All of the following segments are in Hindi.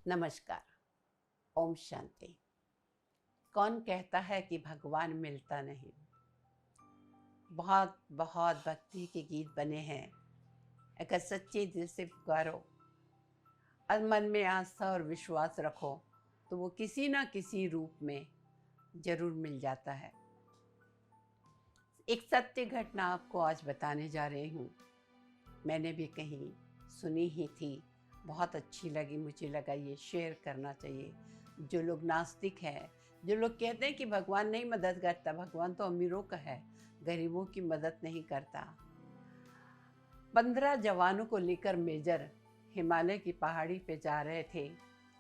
नमस्कार। ओम शांति। कौन कहता है कि भगवान मिलता नहीं। बहुत बहुत भक्ति के गीत बने हैं। अगर सच्चे दिल से पुकारो और मन में आस्था और विश्वास रखो तो वो किसी ना किसी रूप में जरूर मिल जाता है। एक सत्य घटना आपको आज बताने जा रही हूँ। मैंने भी कहीं सुनी ही थी, बहुत अच्छी लगी, मुझे लगा ये शेयर करना चाहिए। जो लोग नास्तिक हैं, जो लोग कहते हैं कि भगवान नहीं मदद करता, भगवान तो अमीरों का है, गरीबों की मदद नहीं करता। 15 जवानों को लेकर मेजर हिमालय की पहाड़ी पे जा रहे थे।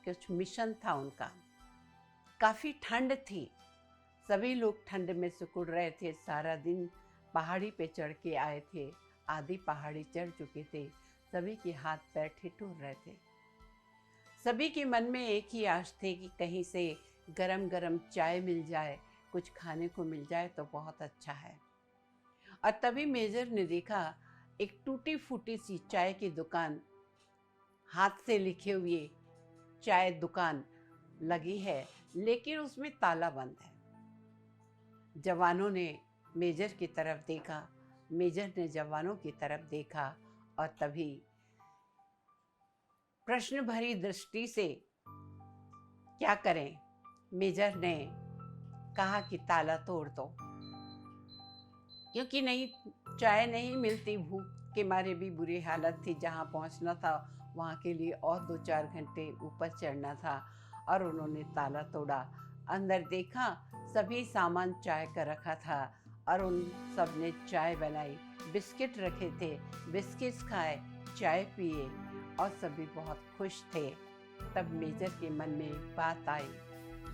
कुछ मिशन था उनका। काफ़ी ठंड थी, सभी लोग ठंड में सिकुड़ रहे थे। सारा दिन पहाड़ी पे चढ़ के आए थे, आधी पहाड़ी चढ़ चुके थे। सभी के हाथ पैर ठिठुर रहे थे। सभी के मन में एक ही आश थे कि कहीं से गरम गरम चाय मिल जाए, कुछ खाने को मिल जाए तो बहुत अच्छा है। और तभी मेजर ने देखा एक टूटी फूटी सी चाय की दुकान, हाथ से लिखे हुए चाय दुकान लगी है, लेकिन उसमें ताला बंद है। जवानों ने मेजर की तरफ देखा, मेजर ने जवानों की तरफ देखा और तभी प्रश्न भरी दृष्टि से क्या करें, मेजर ने कहा कि ताला तोड़ दो, क्योंकि नहीं चाय नहीं मिलती। भूख के मारे भी बुरी हालत थी। जहाँ पहुँचना था वहाँ के लिए और 2-4 घंटे ऊपर चढ़ना था। और उन्होंने ताला तोड़ा, अंदर देखा, सभी सामान चाय का रखा था और उन सब ने चाय बनाई। बिस्किट रखे थे, बिस्किट्स खाए, चाय पिए और सभी बहुत खुश थे। तब मेजर के मन में एक बात आई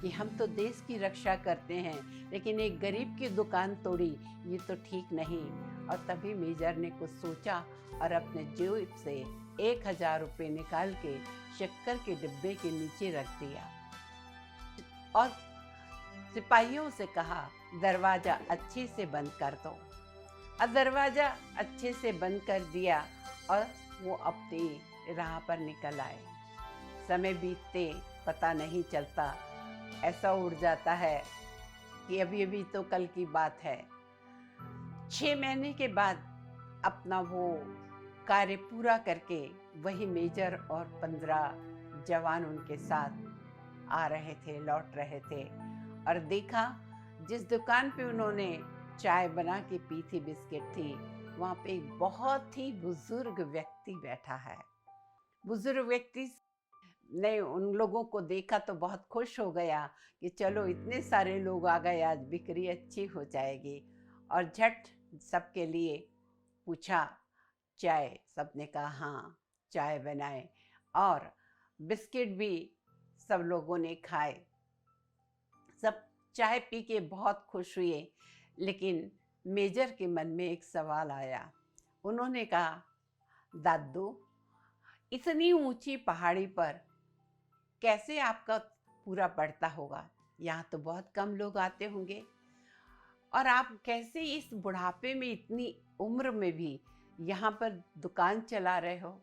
कि हम तो देश की रक्षा करते हैं, लेकिन एक गरीब की दुकान तोड़ी, ये तो ठीक नहीं। और तभी मेजर ने कुछ सोचा और अपने जेब से 1000 रुपये निकाल के शक्कर के डिब्बे के नीचे रख दिया और सिपाहियों से कहा, दरवाज़ा अच्छे से बंद कर दो। और दरवाज़ा अच्छे से बंद कर दिया और वो अपनी राह पर निकल आए। समय बीतते पता नहीं चलता, ऐसा उड़ जाता है कि अभी अभी तो कल की बात है। 6 महीने के बाद अपना वो कार्य पूरा करके वही मेजर और 15 जवान उनके साथ आ रहे थे, लौट रहे थे। और देखा जिस दुकान पे उन्होंने चाय बना के पी थी, बिस्किट थी, वहाँ पे एक बहुत ही बुजुर्ग व्यक्ति बैठा है। बुजुर्ग व्यक्ति ने उन लोगों को देखा तो बहुत खुश हो गया कि चलो इतने सारे लोग आ गए, आज बिक्री अच्छी हो जाएगी। और झट सबके लिए पूछा चाय, सबने कहा हाँ, चाय बनाए और बिस्किट भी सब लोगों ने खाए। सब चाय पी के बहुत खुश हुए, लेकिन मेजर के मन में एक सवाल आया। उन्होंने कहा, दादू, इतनी ऊंची पहाड़ी पर कैसे आपका पूरा पड़ता होगा? यहाँ तो बहुत कम लोग आते होंगे, और आप कैसे इस बुढ़ापे में, इतनी उम्र में भी यहाँ पर दुकान चला रहे हो?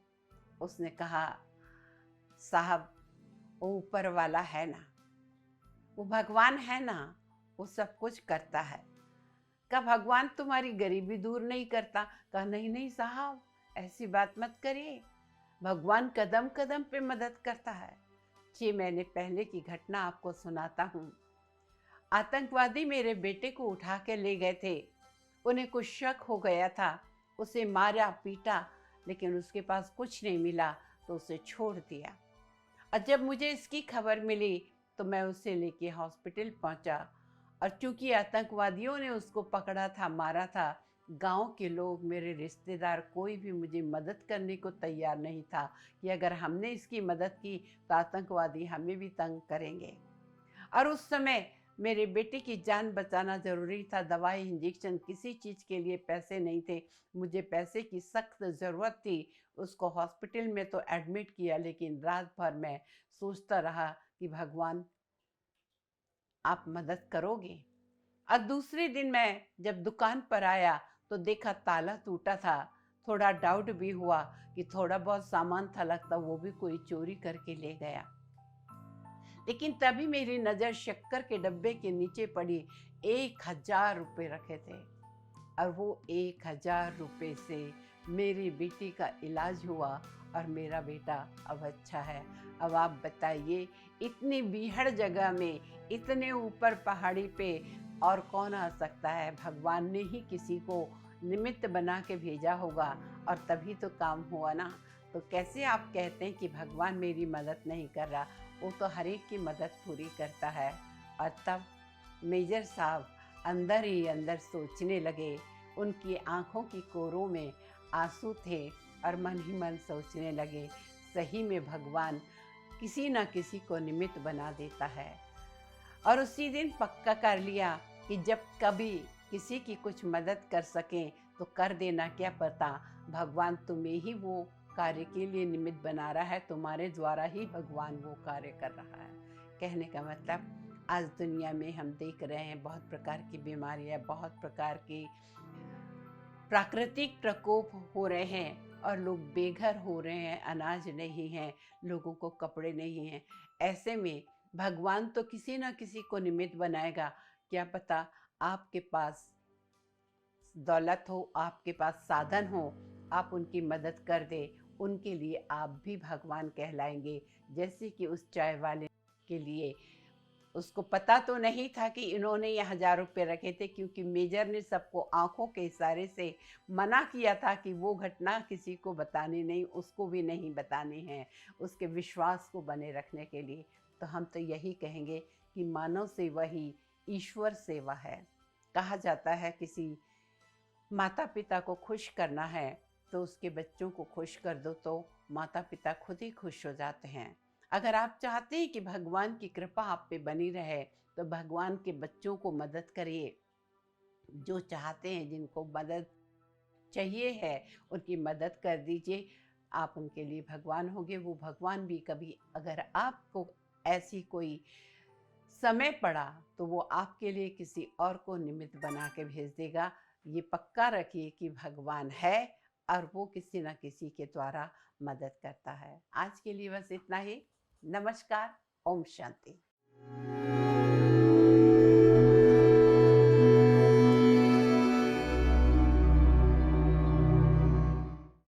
उसने कहा, साहब, वो ऊपर वाला है ना, वो भगवान है ना, वो सब कुछ करता है। क्या भगवान तुम्हारी गरीबी दूर नहीं करता? कहा, नहीं नहीं साहब, ऐसी बात मत करिए, भगवान कदम कदम पे मदद करता है। 6 महीने पहले की घटना आपको सुनाता हूँ। आतंकवादी मेरे बेटे को उठा के ले गए थे। उन्हें कुछ शक हो गया था, उसे मारा पीटा, लेकिन उसके पास कुछ नहीं मिला तो उसे छोड़ दिया। और जब मुझे इसकी खबर मिली तो मैं उसे लेके हॉस्पिटल पहुंचा। और चूंकि आतंकवादियों ने उसको पकड़ा था, मारा था, गांव के लोग, मेरे रिश्तेदार, कोई भी मुझे मदद करने को तैयार नहीं था कि अगर हमने इसकी मदद की तो आतंकवादी हमें भी तंग करेंगे। और उस समय मेरे बेटे की जान बचाना ज़रूरी था। दवाई, इंजेक्शन, किसी चीज़ के लिए पैसे नहीं थे। मुझे पैसे की सख्त ज़रूरत थी। उसको हॉस्पिटल में तो एडमिट किया, लेकिन रात भर मैं सोचता रहा कि भगवान, आप मदद करोगे। और दूसरे दिन मैं जब दुकान पर आया तो देखा ताला टूटा था। थोड़ा डाउट भी हुआ कि थोड़ा बहुत सामान था, लगता वो भी कोई चोरी करके ले गया। लेकिन तभी मेरी नज़र शक्कर के डब्बे के नीचे पड़ी। 1,000 रुपये रखे थे और वो 1,000 रुपये से मेरी बेटी का इलाज हुआ और मेरा बेटा अब अच्छा है। अब आप बताइए, इतनी बीहड़ जगह में, इतने ऊपर पहाड़ी पे और कौन आ सकता है? भगवान ने ही किसी को निमित्त बना के भेजा होगा और तभी तो काम हुआ ना। तो कैसे आप कहते हैं कि भगवान मेरी मदद नहीं कर रहा? वो तो हर एक की मदद पूरी करता है। और तब मेजर साहब अंदर ही अंदर सोचने लगे। उनकी आंखों की कोरों में आंसू थे और मन ही मन सोचने लगे, सही में भगवान किसी न किसी को निमित्त बना देता है। और उसी दिन पक्का कर लिया कि जब कभी किसी की कुछ मदद कर सकें तो कर देना, क्या पता भगवान तुम्हें ही वो कार्य के लिए निमित्त बना रहा है, तुम्हारे द्वारा ही भगवान वो कार्य कर रहा है। कहने का मतलब, आज दुनिया में हम देख रहे हैं बहुत प्रकार की बीमारियां, बहुत प्रकार की प्राकृतिक प्रकोप हो रहे हैं और लोग बेघर हो रहे हैं, अनाज नहीं है, लोगों को कपड़े नहीं हैं। ऐसे में भगवान तो किसी ना किसी को निमित्त बनाएगा। क्या पता आपके पास दौलत हो, आपके पास साधन हो, आप उनकी मदद कर दे, उनके लिए आप भी भगवान कहलाएंगे। जैसे कि उस चाय वाले के लिए उसको पता तो नहीं था कि इन्होंने ये 1,000 रुपये रखे थे, क्योंकि मेजर ने सबको आंखों के इशारे से मना किया था कि वो घटना किसी को बतानी नहीं, उसको भी नहीं बतानी है, उसके विश्वास को बने रखने के लिए। तो हम तो यही कहेंगे कि मानव सेवा ही ईश्वर सेवा है। कहा जाता है किसी माता पिता को खुश करना है तो उसके बच्चों को खुश कर दो, तो माता पिता खुद ही खुश हो जाते हैं। अगर आप चाहते हैं कि भगवान की कृपा आप पे बनी रहे तो भगवान के बच्चों को मदद करिए। जो चाहते हैं, जिनको मदद चाहिए है, उनकी मदद कर दीजिए। आप उनके लिए भगवान होंगे। वो भगवान भी कभी अगर आपको ऐसी कोई समय पड़ा तो वो आपके लिए किसी और को निमित्त बना के भेज देगा। ये पक्का रखिए कि भगवान है और वो किसी न किसी के द्वारा मदद करता है। आज के लिए बस इतना ही। नमस्कार। ओम शांति।